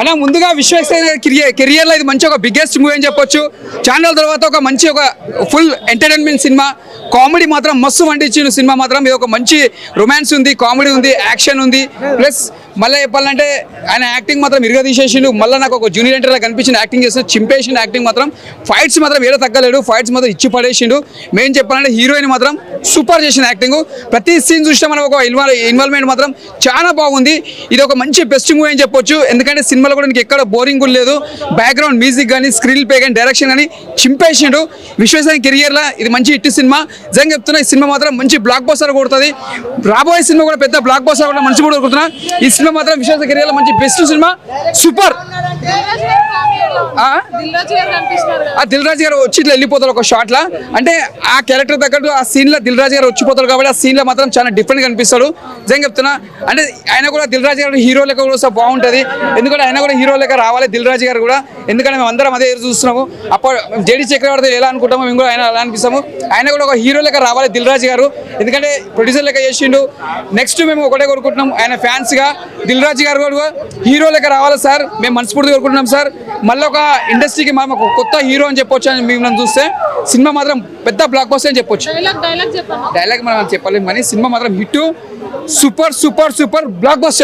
అలా ముందుగా విశ్వసేన కెరియర్ లో ఇది మంచి ఒక బిగ్గెస్ట్ మూవీ అని చెప్పొచ్చు. ఛానల్ తర్వాత ఒక మంచి ఒక ఫుల్ ఎంటర్టైన్మెంట్ సినిమా. కామెడీ మాత్రం మస్తు వండించిన సినిమా మాత్రం. ఇది ఒక మంచి రొమాన్స్ ఉంది, కామెడీ ఉంది, యాక్షన్ ఉంది. ప్లస్ మళ్ళీ చెప్పాలంటే ఆయన యాక్టింగ్ మాత్రం ఇరగదీసేసిండు. మళ్ళీ నాకు ఒక జూనియర్ ఎంటర్ కనిపించిన యాక్టింగ్ చేస్తే చింపేసిండు. యాక్టింగ్ మాత్రం ఫైట్స్ మాత్రం ఏదో తగ్గలేడు. ఫైట్స్ మాత్రం ఇచ్చి పడేసిండు. మెయిన్ చెప్పాలంటే హీరోయిన్ మాత్రం సూపర్ చేసిన యాక్టింగ్. ప్రతి సీన్ చూస్తే మనకు ఒక ఇన్వాల్వ్మెంట్ మాత్రం చాలా బాగుంది. ఇది ఒక మంచి బెస్ట్ మూవీ అని చెప్పొచ్చు. ఎందుకంటే సినిమాలో కూడా నీకు ఎక్కడ బోరింగ్ కూడా లేదు. బ్యాక్గ్రౌండ్ మ్యూజిక్ కానీ, స్క్రీన్ ప్లే కానీ, డైరెక్షన్ కానీ చింపేసిండు. విశ్వసేన కెరియర్లో ఇది మంచి హిట్ సినిమా. నిజంగా చెప్తున్నా, ఈ సినిమా మాత్రం మంచి బ్లాక్ బస్టర్ కొడుతుంది. రాబోయే సినిమా కూడా పెద్ద బ్లాక్ బస్టర్ కూడా మంచి కూడా కొడుతున్నా. ఈ సినిమా మాత్రం విశ్వసేన కెరియర్లో మంచి best cinema. Super. Dil Raju గారు వచ్చి ఇట్లా వెళ్ళిపోతారు ఒక షాట్ లా. అంటే ఆ క్యారెక్టర్ తగ్గట్టు ఆ సీన్ లో దిల్ రాజు గారు వచ్చిపోతారు కాబట్టి ఆ సీన్ లో మాత్రం చాలా డిఫరెంట్ కనిపిస్తాడు. నిజంగా చెప్తున్నా, అంటే ఆయన కూడా దిల్ రాజు గారు హీరో లెక్క కూడా బాగుంటుంది. ఎందుకంటే ఆయన కూడా హీరో లెక్క రావాలి దిల్ రాజు గారు కూడా. ఎందుకంటే మేము అందరం అదే చూస్తున్నాము. అప్పుడు జేడీ చక్రవర్తి ఎలా అనుకుంటామో మేము కూడా ఆయన అలా అనిపిస్తాము. ఆయన కూడా ఒక హీరో లెక్క రావాలి దిల్ రాజు గారు. ఎందుకంటే ప్రొడ్యూసర్ లెక్క చేసిండు. నెక్స్ట్ మేము ఒకటే కోరుకుంటున్నాం, ఆయన ఫ్యాన్స్ గా దిల్ రాజు గారు కూడా హీరో లెక్క రావాలి సార్. మేము మనస్ఫూర్తిగా కోరుకుంటున్నాం సార్. మళ్ళీ ఒక ఇండస్ట్రీకి మనం ఒక కొత్త హీరో అని చెప్పొచ్చు. అని మేము చూస్తే సినిమా మాత్రం పెద్ద బ్లాక్ బస్టర్ అని చెప్పొచ్చు. డైలాగ్ మనం చెప్పలేము కానీ సినిమా మాత్రం hit. Super super super block buster.